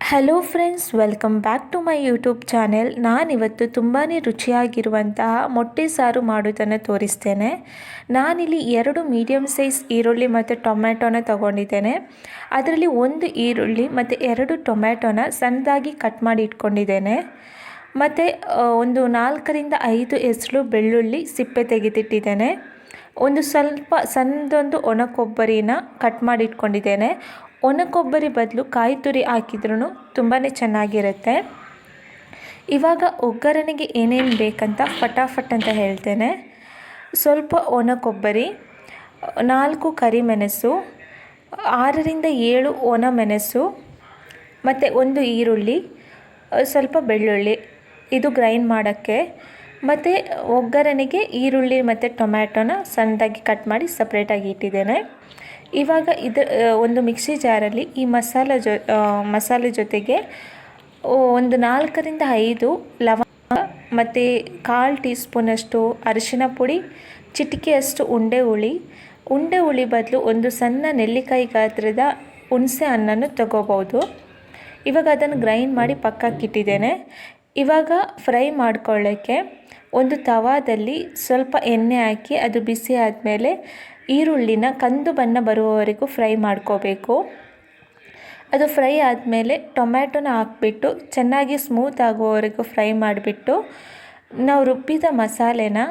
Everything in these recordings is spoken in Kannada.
Hello friends, welcome back to my YouTube channel. ನಾನಿವತ್ತು ತುಂಬಾ ರುಚಿಯಾಗಿರುವಂತಹ ಮೊಟ್ಟೆ ಸಾರು ಮಾಡೋದನ್ನು ತೋರಿಸ್ತೇನೆ. ನಾನಿಲ್ಲಿ 2 ಮೀಡಿಯಮ್ ಸೈಜ್ ಈರುಳ್ಳಿ ಮತ್ತು ಟೊಮ್ಯಾಟೊನ ತಗೊಂಡಿದ್ದೇನೆ. ಅದರಲ್ಲಿ 1 ಈರುಳ್ಳಿ ಮತ್ತು 2 ಟೊಮ್ಯಾಟೊನ ಸಣ್ಣದಾಗಿ ಕಟ್ ಮಾಡಿ ಇಟ್ಕೊಂಡಿದ್ದೇನೆ. ಮತ್ತು ಒಂದು 4ರಿಂದ 5 ಎಸಳು ಬೆಳ್ಳುಳ್ಳಿ ಸಿಪ್ಪೆ ತೆಗೆದಿಟ್ಟಿದ್ದೇನೆ. ಒಂದು ಸ್ವಲ್ಪ ಸಣ್ಣದೊಂದು ಒಣ ಕೊಬ್ಬರಿನ ಕಟ್ ಮಾಡಿ ಇಟ್ಕೊಂಡಿದ್ದೇನೆ. ಒಣ ಕೊಬ್ಬರಿ ಬದಲು ಕಾಯಿ ತುರಿ ಹಾಕಿದ್ರೂ ತುಂಬಾ ಚೆನ್ನಾಗಿರುತ್ತೆ. ಇವಾಗ ಒಗ್ಗರಣೆಗೆ ಏನೇನು ಬೇಕಂತ ಫಟಾಫಟ್ ಅಂತ ಹೇಳ್ತೇನೆ. ಸ್ವಲ್ಪ ಒಣ ಕೊಬ್ಬರಿ, 4 ಕರಿಮೆಣಸು, 6ರಿಂದ 7 ಒಣ ಮೆಣಸು ಮತ್ತು 1 ಈರುಳ್ಳಿ, ಸ್ವಲ್ಪ ಬೆಳ್ಳುಳ್ಳಿ, ಇದು ಗ್ರೈಂಡ್ ಮಾಡೋಕ್ಕೆ. ಮತ್ತು ಒಗ್ಗರಣೆಗೆ ಈರುಳ್ಳಿ ಮತ್ತು ಟೊಮ್ಯಾಟೊನ ಸಣ್ಣದಾಗಿ ಕಟ್ ಮಾಡಿ ಸಪ್ರೇಟಾಗಿ ಇಟ್ಟಿದ್ದೇನೆ. ಇವಾಗ ಒಂದು ಮಿಕ್ಸಿ ಜಾರಲ್ಲಿ ಈ ಮಸಾಲೆ ಜೊತೆಗೆ ಒಂದು 4ರಿಂದ 5 ಲವಂಗ ಮತ್ತು 1/4 ಟೀ ಸ್ಪೂನಷ್ಟು ಅರಿಶಿನ ಪುಡಿ, ಚಿಟಿಕೆಯಷ್ಟು ಉಂಡೆ ಹುಳಿ ಬದಲು ಒಂದು ಸಣ್ಣ ನೆಲ್ಲಿಕಾಯಿ ಗಾತ್ರದ ಹುಣಸೆ ಹಣ್ಣನ್ನು ತಗೋಬೋದು. ಇವಾಗ ಅದನ್ನು ಗ್ರೈಂಡ್ ಮಾಡಿ ಪಕ್ಕಕ್ಕಿಟ್ಟಿದ್ದೇನೆ. ಇವಾಗ ಫ್ರೈ ಮಾಡ್ಕೊಳ್ಳೋಕ್ಕೆ ಒಂದು ತವಾದಲ್ಲಿ ಸ್ವಲ್ಪ ಎಣ್ಣೆ ಹಾಕಿ ಅದು ಬಿಸಿ ಆದಮೇಲೆ ಈರುಳ್ಳಿನ ಕಂದು ಬಣ್ಣ ಬರುವವರೆಗೂ ಫ್ರೈ ಮಾಡ್ಕೋಬೇಕು. ಅದು ಫ್ರೈ ಆದಮೇಲೆ ಟೊಮ್ಯಾಟೊನ ಹಾಕ್ಬಿಟ್ಟು ಚೆನ್ನಾಗಿ ಸ್ಮೂತ್ ಆಗುವವರೆಗೂ ಫ್ರೈ ಮಾಡಿಬಿಟ್ಟು ನಾವು ರುಬ್ಬಿದ ಮಸಾಲೆನ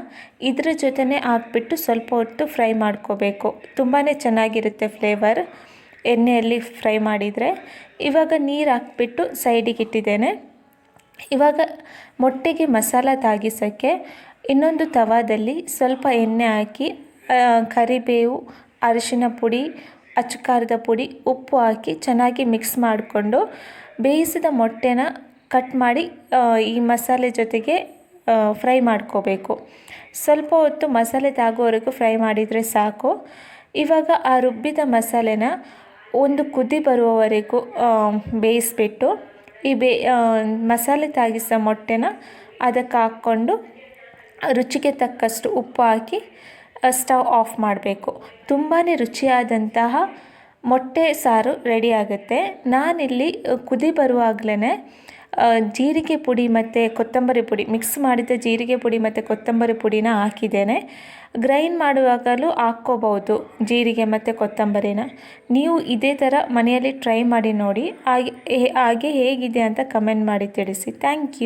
ಇದ್ರ ಜೊತೆನೇ ಹಾಕ್ಬಿಟ್ಟು ಸ್ವಲ್ಪ ಹೊತ್ತು ಫ್ರೈ ಮಾಡ್ಕೋಬೇಕು. ತುಂಬಾ ಚೆನ್ನಾಗಿರುತ್ತೆ ಫ್ಲೇವರ್ ಎಣ್ಣೆಯಲ್ಲಿ ಫ್ರೈ ಮಾಡಿದರೆ. ಇವಾಗ ನೀರು ಹಾಕ್ಬಿಟ್ಟು ಸೈಡಿಗೆ ಇಟ್ಟಿದ್ದೇನೆ. ಇವಾಗ ಮೊಟ್ಟೆಗೆ ಮಸಾಲ ತಾಗಿಸೋಕ್ಕೆ ಇನ್ನೊಂದು ತವಾದಲ್ಲಿ ಸ್ವಲ್ಪ ಎಣ್ಣೆ ಹಾಕಿ ಕರಿಬೇವು, ಅರಿಶಿನ ಪುಡಿ, ಅಚ್ಚ ಖಾರದ ಪುಡಿ, ಉಪ್ಪು ಹಾಕಿ ಚೆನ್ನಾಗಿ ಮಿಕ್ಸ್ ಮಾಡಿಕೊಂಡು ಬೇಯಿಸಿದ ಮೊಟ್ಟೆನ ಕಟ್ ಮಾಡಿ ಈ ಮಸಾಲೆ ಜೊತೆಗೆ ಫ್ರೈ ಮಾಡ್ಕೋಬೇಕು. ಸ್ವಲ್ಪ ಹೊತ್ತು ಮಸಾಲೆ ತಾಗೋವರೆಗೂ ಫ್ರೈ ಮಾಡಿದರೆ ಸಾಕು. ಇವಾಗ ಆ ರುಬ್ಬಿದ ಮಸಾಲೆನ ಒಂದು ಕುದಿ ಬರುವವರೆಗೂ ಬೇಯಿಸ್ಬಿಟ್ಟು ಈ ಮಸಾಲೆ ತಾಗಿಸೋ ಮೊಟ್ಟೆನ ಅದಕ್ಕೆ ಹಾಕ್ಕೊಂಡು ರುಚಿಗೆ ತಕ್ಕಷ್ಟು ಉಪ್ಪು ಹಾಕಿ ಸ್ಟವ್ ಆಫ್ ಮಾಡಬೇಕು. ತುಂಬಾ ರುಚಿಯಾದಂತಹ ಮೊಟ್ಟೆ ಸಾರು ರೆಡಿ ಆಗುತ್ತೆ. ನಾನಿಲ್ಲಿ ಕುದಿ ಬರುವಾಗಲೇ ಜೀರಿಗೆ ಪುಡಿ ಮತ್ತು ಕೊತ್ತಂಬರಿ ಪುಡಿ ಮಿಕ್ಸ್ ಮಾಡಿದ ಜೀರಿಗೆ ಪುಡಿ ಮತ್ತು ಕೊತ್ತಂಬರಿ ಪುಡಿನ ಹಾಕಿದ್ದೇನೆ. ಗ್ರೈಂಡ್ ಮಾಡುವಾಗಲೂ ಹಾಕ್ಕೋಬೋದು ಜೀರಿಗೆ ಮತ್ತು ಕೊತ್ತಂಬರಿನ. ನೀವು ಇದೇ ಥರ ಮನೆಯಲ್ಲಿ ಟ್ರೈ ಮಾಡಿ ನೋಡಿ. ಹಾಗೆ ಹೇಗಿದೆ ಅಂತ ಕಮೆಂಟ್ ಮಾಡಿ ತಿಳಿಸಿ. Thank you.